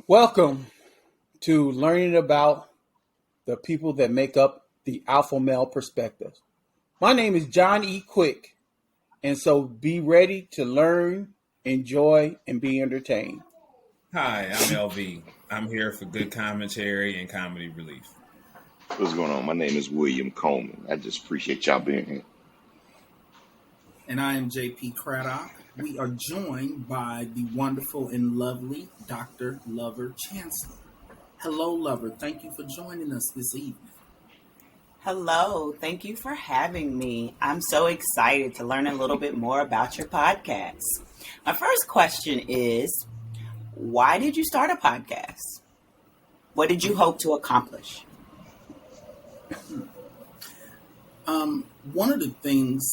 Welcome to learning about the people that make up the alpha male perspective. My name is John E. Quick, and so be ready to learn, enjoy, and be entertained. Hi, I'm LV. I'm here for good commentary and comedy relief. What's going on? My name is William Coleman. I just appreciate y'all being here. And I am JP Craddock. We are joined by the wonderful and lovely Dr. Lover Chancellor. Hello, Lover. Thank you for joining us this evening. Hello, thank you for having me. I'm so excited to learn a little bit more about your podcast. My first question is, why did you start a podcast? What did you hope to accomplish? One of the things,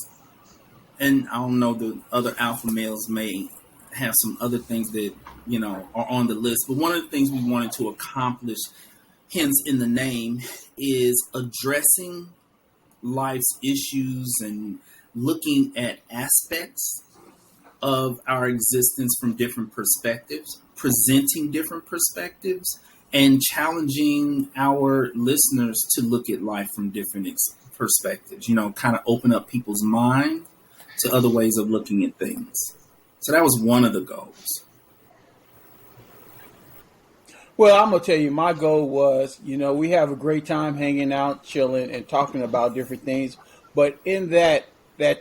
and I don't know, the other alpha males may have some other things that, are on the list, but one of the things we wanted to accomplish, hence in the name, is addressing life's issues and looking at aspects of our existence from different perspectives, presenting different perspectives, and challenging our listeners to look at life from different perspectives, kind of open up people's mind to other ways of looking at things. So that was one of the goals. Well, I'm going to tell you, my goal was, we have a great time hanging out, chilling, and talking about different things. But in that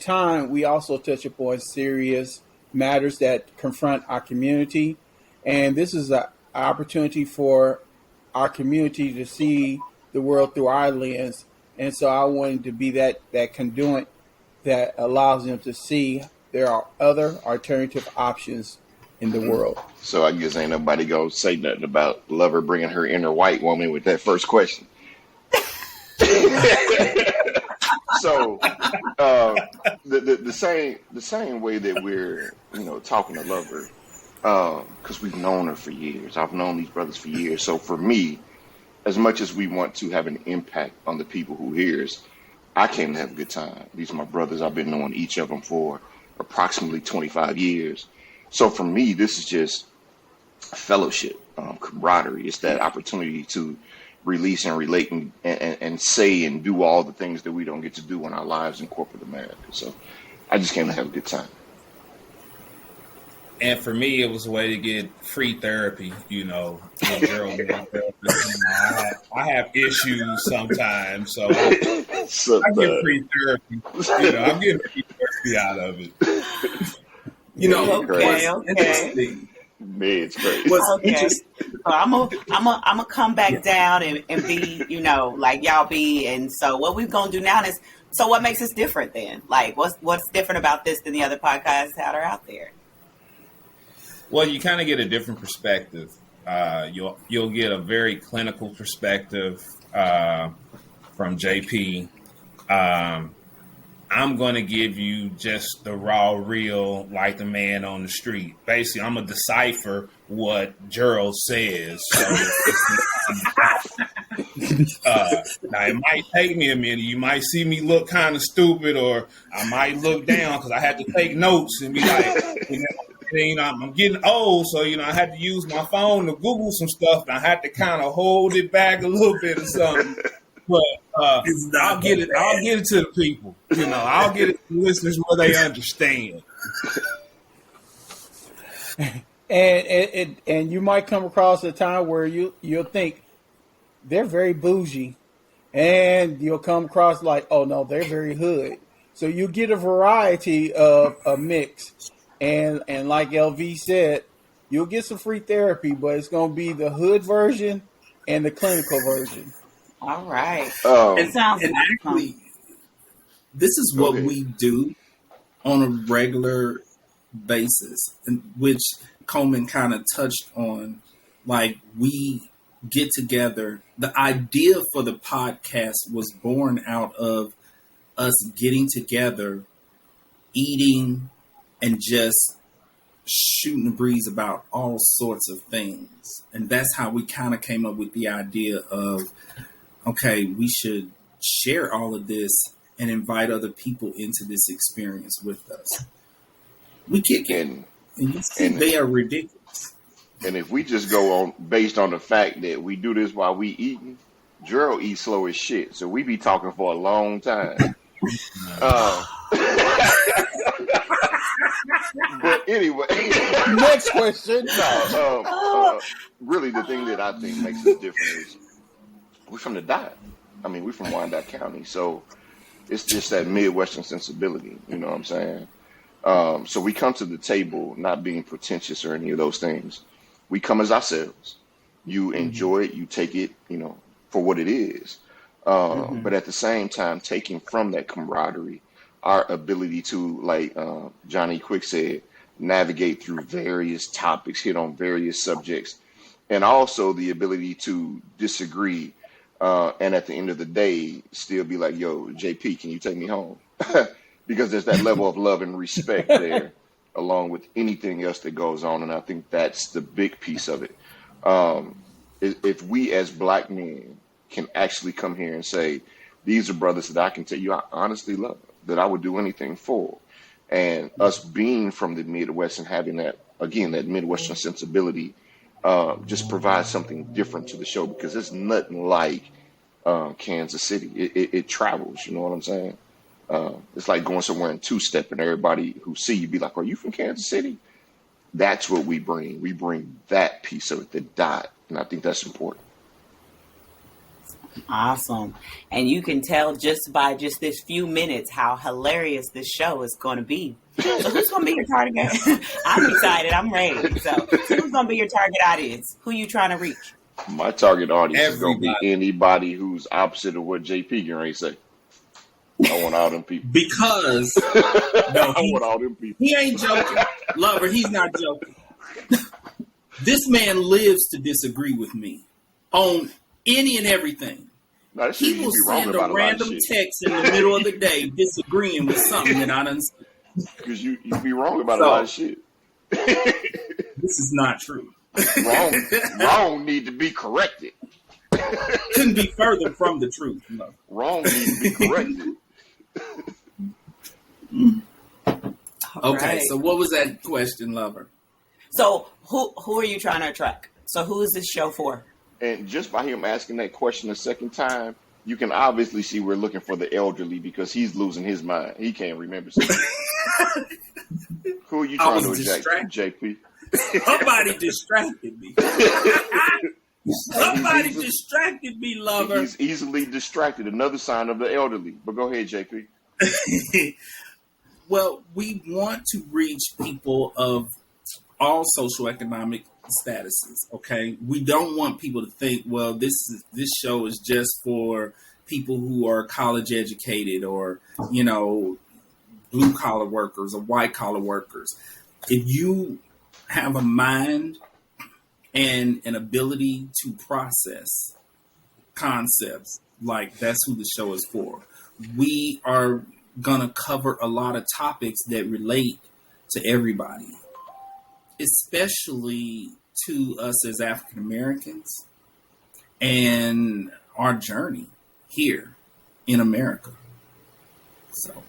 time, we also touch upon serious matters that confront our community. And this is an opportunity for our community to see the world through our lens. And so I wanted to be that conduit that allows them to see there are other alternative options in the world. So I guess ain't nobody gonna say nothing about Lover bringing her inner white woman with that first question. So the same way that we're talking to Lover, because we've known her for years. I've known these brothers for years. So for me, as much as we want to have an impact on the people who hear us, I came to have a good time. These are my brothers. I've been knowing each of them for approximately 25 years. So for me, this is just fellowship, camaraderie. It's that opportunity to release and relate and say and do all the things that we don't get to do in our lives in corporate America. So I just came to have a good time. And for me, it was a way to get free therapy. Gerald, I have issues sometimes, so I get free therapy. I'm getting free therapy out of it. Okay. It's great. Okay. So I'm gonna come back down and be, like y'all be. And so what we're gonna do now is, so what makes us different then? Like, what's different about this than the other podcasts that are out there? Well, you kind of get a different perspective. You'll get a very clinical perspective from JP. I'm going to give you just the raw, real, like the man on the street. Basically, I'm going to decipher what Gerald says. Now, it might take me a minute. You might see me look kind of stupid, or I might look down because I had to take notes and be like, I'm getting old, so I had to use my phone to Google some stuff, and I had to kind of hold it back a little bit or something. But I'll get it to the people. I'll get it to the listeners where they understand. And you might come across a time where you'll think they're very bougie, and you'll come across like, oh no, they're very hood. So you get a variety of a mix. And like LV said, you'll get some free therapy, but it's going to be the hood version and the clinical version. All right. It sounds actually, this is what we do on a regular basis, which Coleman kind of touched on. Like, we get together. The idea for the podcast was born out of us getting together, eating, and just shooting the breeze about all sorts of things. And that's how we kind of came up with the idea of, okay, we should share all of this and invite other people into this experience with us. We kick in, and you see they are ridiculous. And if we just go on based on the fact that we do this while we eating, Gerald eats slow as shit. So we be talking for a long time. Uh, but anyway, Next question. really the thing that I think makes us different is we're from the dot. I mean, we're from Wyandotte County. So it's just that Midwestern sensibility. You know what I'm saying? So we come to the table not being pretentious or any of those things. We come as ourselves. You enjoy it, you take it, for what it is. But at the same time, taking from that camaraderie, our ability to, like Johnny Quick said, navigate through various topics, hit on various subjects, and also the ability to disagree. And at the end of the day, still be like, yo, JP, can you take me home? Because there's that level of love and respect there, along with anything else that goes on. And I think that's the big piece of it. If we as black men can actually come here and say, these are brothers that I can tell you I honestly love, that I would do anything for. And us being from the Midwest and having that, again, that Midwestern sensibility, just provides something different to the show, because it's nothing like Kansas City. It travels, you know what I'm saying? It's like going somewhere in two-step and everybody who see you be like, are you from Kansas City? That's what we bring. We bring that piece of it, the dot. And I think that's important. Awesome. And you can tell just by just this few minutes how hilarious this show is going to be. So who's going to be your target? I'm excited. I'm ready. So who's going to be your target audience? Who you trying to reach? My target audience is going to Everybody. be anybody who's opposite of what JP can ready say. I want all them people. Because I want all them people. he ain't joking. Lover, he's not joking. This man lives to disagree with me on any and everything. No, that shit He you will be wrong send about a a lot of random shit. text in the middle of the day disagreeing with something that I done said. Because you be wrong about a lot of shit. This is not true. Wrong need to be corrected. Couldn't be further from the truth. No. Wrong need to be corrected. All Okay, right. so what was that question, Lover? So who are you trying to attract? So who is this show for? And just by him asking that question a second time, you can obviously see we're looking for the elderly, because he's losing his mind. He can't remember something. Who are you I trying to was attract, JP? Somebody distracted me. Somebody distracted me, Lover. He's easily distracted. Another sign of the elderly. But go ahead, JP. Well, we want to reach people of all socioeconomic statuses. Okay, we don't want people to think, well, this show is just for people who are college educated or blue collar workers or white collar workers. If you have a mind and an ability to process concepts, like that's who the show is for. We are gonna cover a lot of topics that relate to everybody, especially to us as African Americans and our journey here in America. So,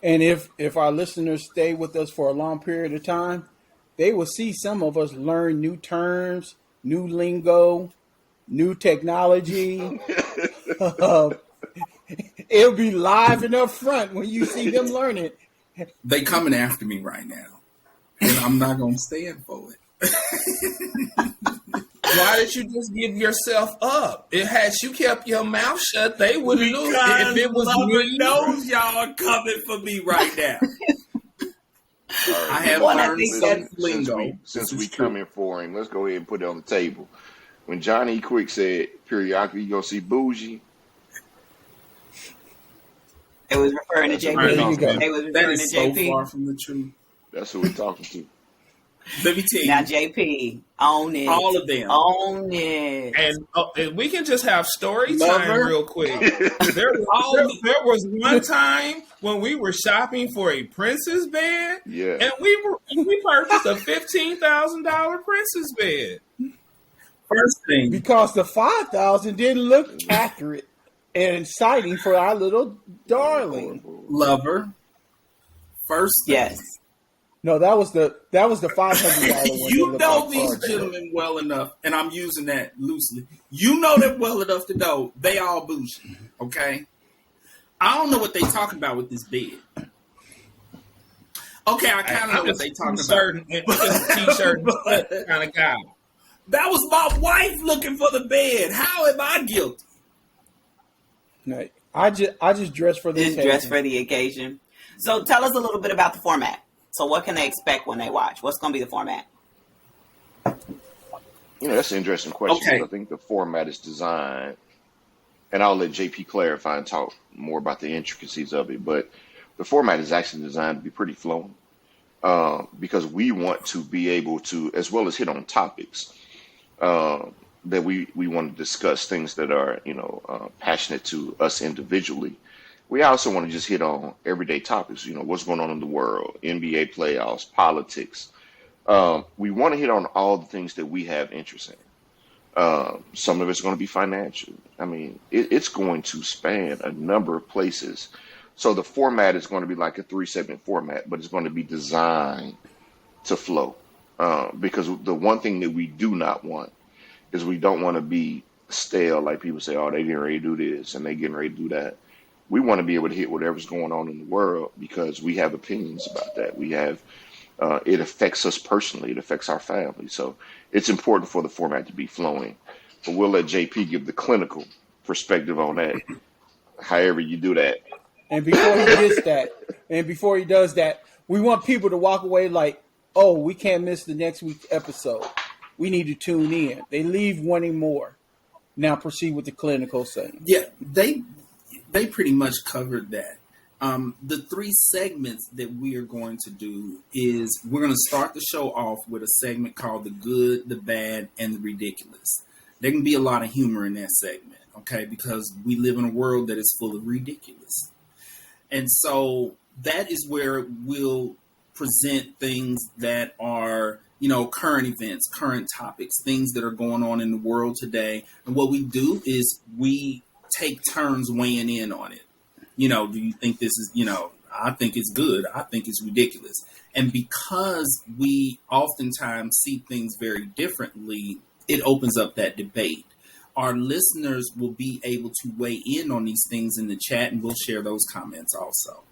And if our listeners stay with us for a long period of time, they will see some of us learn new terms, new lingo, new technology. It'll be live and up front when you see them learn it. they coming after me right now, and I'm not gonna stand for it. Why did you just give yourself up? It had you kept your mouth shut, they would lose. Because If it was Lover me, knows y'all are coming for me right now. All right. I have Well, I learned think some that's- lingo. Since This we is true. coming for him, let's go ahead and put it on the table. When Johnny Quick said periodically you gonna see Bougie, It was referring to That's JP. right. There you go. They was That referring to is so JP. far from the truth. that's who we're talking to. Let me tell you, Now JP, own it. all of them. Own it. and we can just have story Lover. time real quick. There was one time when we were shopping for a princess bed, Yeah. and we purchased a $15,000 princess bed. First thing, Because the 5,000 didn't look accurate and exciting for our little darling. Lover. First thing, Yes. No, that was the $500 one. You that know looked these like cardboard. gentlemen well enough, and I'm using that loosely. You know them well enough to know they all bougie. Okay, I don't know what they talking about with this bed. Okay, I kind of know what they talking certain t-shirt kind of guy. That was my wife looking for the bed. How am I guilty? No, I just dressed for the Just dress for the occasion. So tell us a little bit about the format. So what can they expect when they watch? What's going to be the format? That's an interesting question. Okay. I think the format is designed, and I'll let JP clarify and talk more about the intricacies of it, but the format is actually designed to be pretty flowing because we want to be able to, as well as hit on topics that we want to discuss, things that are, passionate to us individually. We also want to just hit on everyday topics, what's going on in the world, NBA playoffs, politics. We want to hit on all the things that we have interest in. Some of it's going to be financial. I mean, it's going to span a number of places. So the format is going to be like a 3-segment format, but it's going to be designed to flow. Because the one thing that we do not want is we don't want to be stale, like people say, oh, they getting ready to do this and they getting ready to do that. We want to be able to hit whatever's going on in the world because we have opinions about that. We have, it affects us personally. It affects our family. So it's important for the format to be flowing. But we'll let JP give the clinical perspective on that, however you do that. And before he gets that, and before he does that, we want people to walk away like, oh, we can't miss the next week's episode. We need to tune in. They leave wanting more. Now proceed with the clinical saying. Yeah, they pretty much covered that. The 3 segments that we are going to do is we're going to start the show off with a segment called The Good, the Bad, and the Ridiculous. There can be a lot of humor in that segment, okay, because we live in a world that is full of ridiculous. And so that is where we'll present things that are, current events, current topics, things that are going on in the world today. And what we do is we take turns weighing in on it. Do you think this is, I think it's good. I think it's ridiculous. And because we oftentimes see things very differently, it opens up that debate. Our listeners will be able to weigh in on these things in the chat, and we'll share those comments also.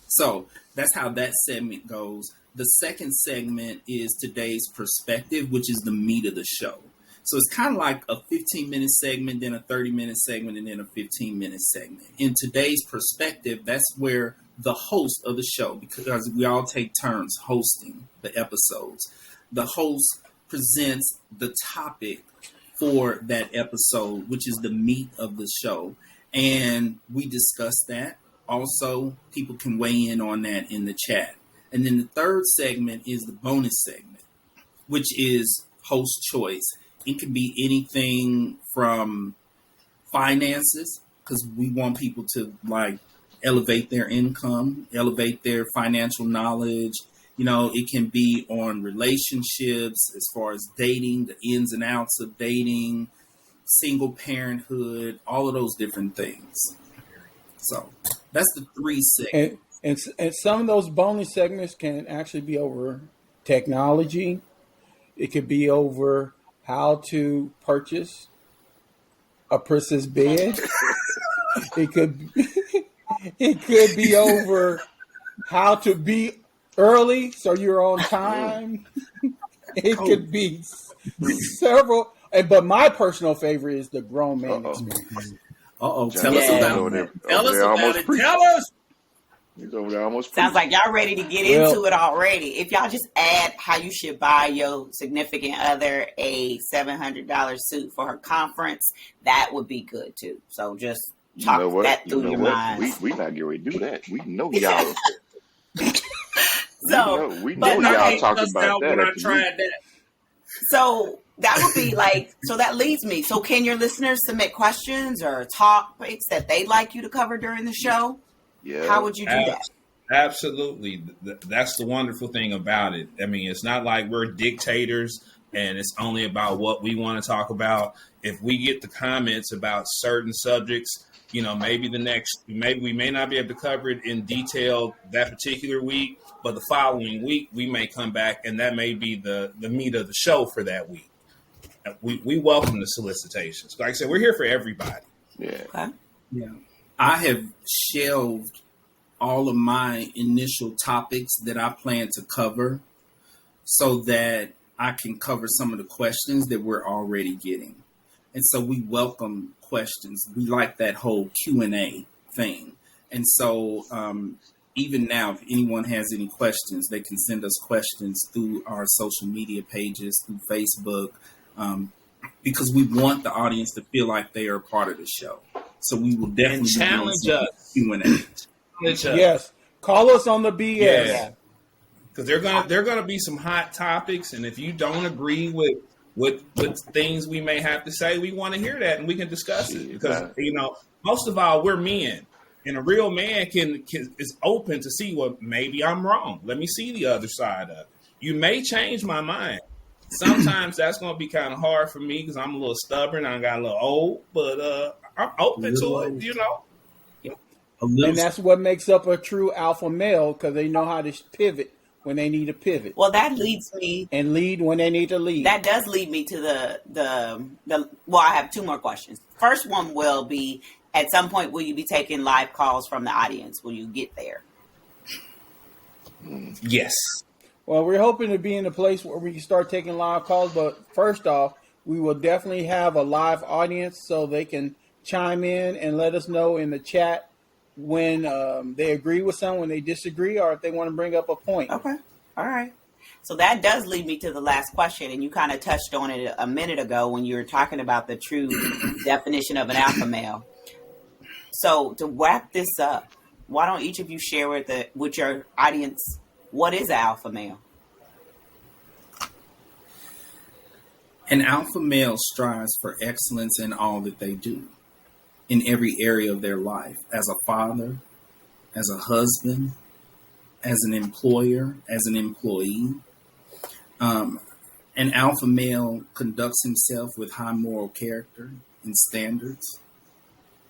So that's how that segment goes. The second segment is today's perspective, which is the meat of the show. So it's kind of like a 15-minute segment, then a 30-minute segment, and then a 15-minute segment. In today's perspective, that's where the host of the show, because we all take turns hosting the episodes, the host presents the topic for that episode, which is the meat of the show. And we discuss that. Also, people can weigh in on that in the chat. And then the third segment is the bonus segment, which is host choice. It can be anything from finances, because we want people to elevate their income, elevate their financial knowledge. It can be on relationships as far as dating, the ins and outs of dating, single parenthood, all of those different things. So that's the 3 segments. And some of those bonus segments can actually be over technology. It could be over how to purchase a princess bed. It could be over how to be early so you're on time. It could be several. But my personal favorite is the grown man experience. Tell us about it. Tell us. He's over there almost. Sounds like y'all ready to get into it already. If y'all just add how you should buy your significant other a $700 suit for her conference, that would be good too. So just talk that through your mind. We not getting ready to do that. We know y'all. we know y'all talking about that. When I tried that. So that would be so that leads me. So can your listeners submit questions or topics that they'd like you to cover during the show? Yeah. How would you do that? Absolutely. That's the wonderful thing about it. I mean, it's not like we're dictators and it's only about what we want to talk about. If we get the comments about certain subjects, maybe maybe we may not be able to cover it in detail that particular week, but the following week we may come back and that may be the meat of the show for that week. We welcome the solicitations. Like I said, we're here for everybody. Yeah. Okay. Yeah. I have shelved all of my initial topics that I plan to cover so that I can cover some of the questions that we're already getting. And so we welcome questions. We like that whole Q&A thing. And so even now, if anyone has any questions, they can send us questions through our social media pages, through Facebook, because we want the audience to feel like they are a part of the show. So we will definitely challenge us. Q&A. Yes. Call us on the BS. Yeah. Because they're gonna be some hot topics, and if you don't agree with things we may have to say, we want to hear that and we can discuss it. Because most of all, we're men, and a real man is open to see, well, maybe I'm wrong. Let me see the other side of it. You may change my mind. Sometimes that's gonna be kind of hard for me because I'm a little stubborn. I got a little old, but I'm open to it. And that's what makes up a true alpha male, because they know how to pivot when they need to pivot. Well, that leads me and lead when they need to lead. That does lead me to the. Well, I have two more questions. First one will be: at some point, will you be taking live calls from the audience? Will you get there? Yes. Well, we're hoping to be in a place where we can start taking live calls. But first off, we will definitely have a live audience so they can chime in and let us know in the chat when they agree with something, when they disagree, or if they want to bring up a point. Okay. All right. So that does lead me to the last question, and you kind of touched on it a minute ago when you were talking about the true definition of an alpha male. So to wrap this up, why don't each of you share with your audience, what is an alpha male? An alpha male strives for excellence in all that they do, in every area of their life, as a father, as a husband, as an employer, as an employee. An alpha male conducts himself with high moral character and standards,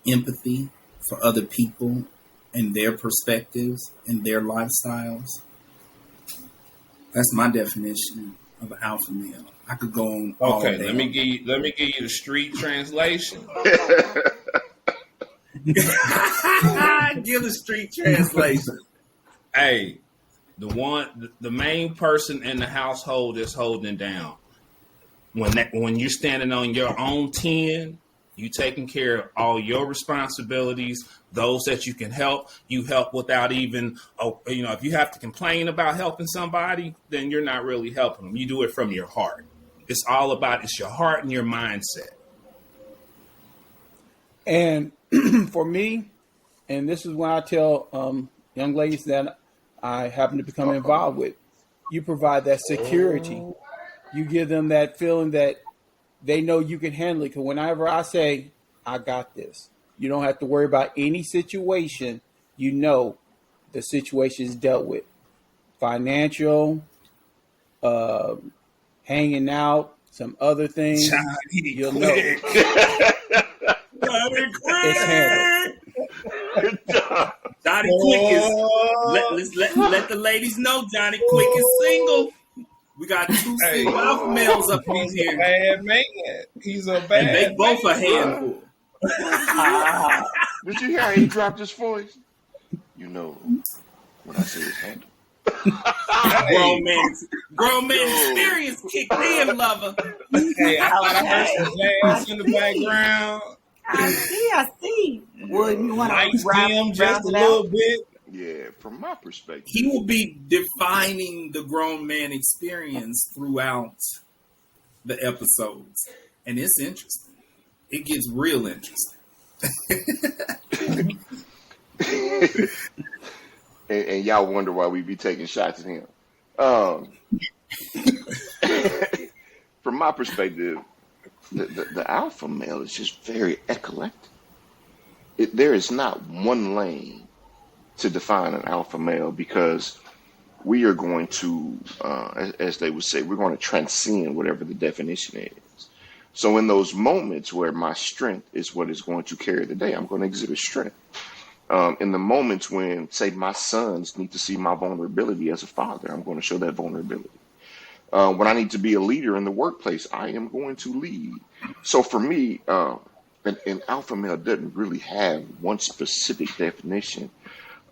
empathy for other people and their perspectives and their lifestyles. That's my definition of an alpha male. I could go on. Okay, let me give you the street translation. Give the street translation. Hey, the main person in the household is holding down. When you're standing on your own 10, you taking care of all your responsibilities. Those that you can help, you help without even. If you have to complain about helping somebody, then you're not really helping them. You do it from your heart. It's all about your heart and your mindset. And for me, and this is when I tell young ladies that I happen to become involved with, you provide that security. You give them that feeling that they know you can handle it. Because whenever I say, I got this, you don't have to worry about any situation. You know the situation is dealt with. Financial, hanging out, some other things. You'll know. It's handled. Johnny Quick is let the ladies know Johnny Quick is single. We got two single alpha males up in here. Bad man. He's a bad. And they both a handful. Did you hear how he dropped his voice? You know when I say it's handled. Grown man experience kicked in, lover. Hey, I thought I heard some jazz in the background. I see. Well, you want Nice to him just a little bit. Yeah, from my perspective, He will be defining the grown man experience throughout the episodes. And it's interesting. It gets real interesting. and y'all wonder why we be taking shots at him. From my perspective, the alpha male is just very eclectic. There is not one lane to define an alpha male, because we are going to, as they would say, we're going to transcend whatever the definition is. So in those moments where my strength is what is going to carry the day, I'm going to exhibit strength. In the moments when, say, my sons need to see my vulnerability as a father, I'm going to show that vulnerability. When I need to be a leader in the workplace, I am going to lead. So for me, an alpha male doesn't really have one specific definition.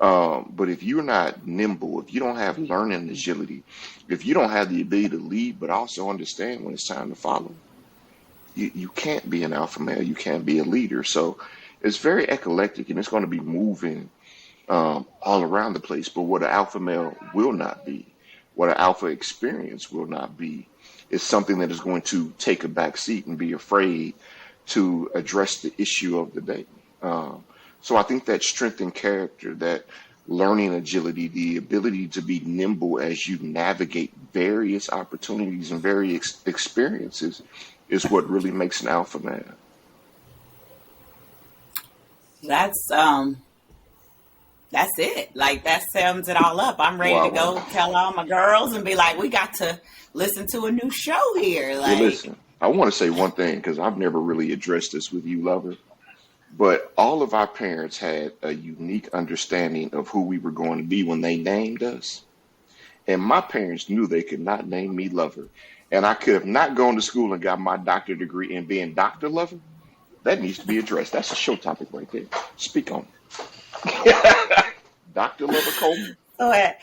But if you're not nimble, if you don't have learning agility, if you don't have the ability to lead, but also understand when it's time to follow, you can't be an alpha male. You can't be a leader. So it's very eclectic, and it's going to be moving all around the place. But what an alpha male will not be, what an alpha experience will not be, is something that is going to take a back seat and be afraid to address the issue of the day. So I think that strength in character, that learning agility, the ability to be nimble as you navigate various opportunities and various experiences is what really makes an alpha man. That's it. Like, that sums it all up. I'm ready to go tell all my girls and be like, we got to listen to a new show here. Like, well, listen, I want to say one thing, because I've never really addressed this with you, Lover. But all of our parents had a unique understanding of who we were going to be when they named us. And my parents knew they could not name me Lover. And I could have not gone to school and got my doctorate degree in being Dr. Lover. That needs to be addressed. That's a show topic right there. Speak on it. Dr. Lover Coleman. so at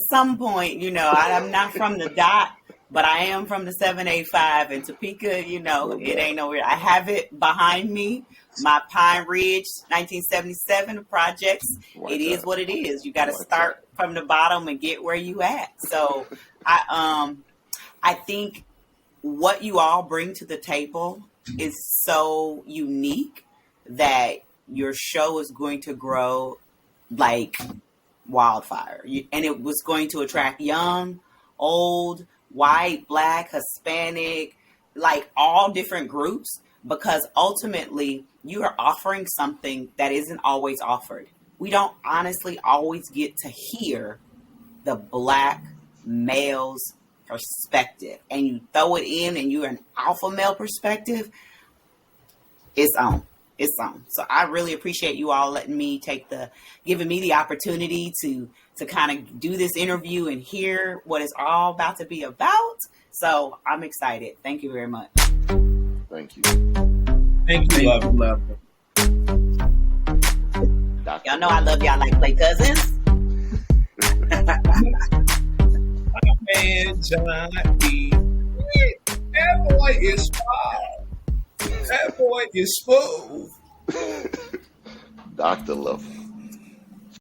some point, I'm not from the dot, but I am from the 785 in Topeka. It ain't nowhere. I have it behind me. My Pine Ridge 1977 projects. It is what it is. You got to start from the bottom and get where you at. So I think what you all bring to the table is so unique that your show is going to grow like wildfire. And it was going to attract young, old, white, Black, Hispanic, like all different groups, because ultimately you are offering something that isn't always offered. We don't honestly always get to hear the Black male's perspective, and you throw it in and you're an alpha male perspective. It's on. So I really appreciate you all giving me the opportunity to kind of do this interview and hear what it's all about to be about. So I'm excited. Thank you very much. Thank you. Thank you, love. Y'all know I love y'all like play cousins. Man, Johnny, that boy is small. That boy is smooth. Dr. Love.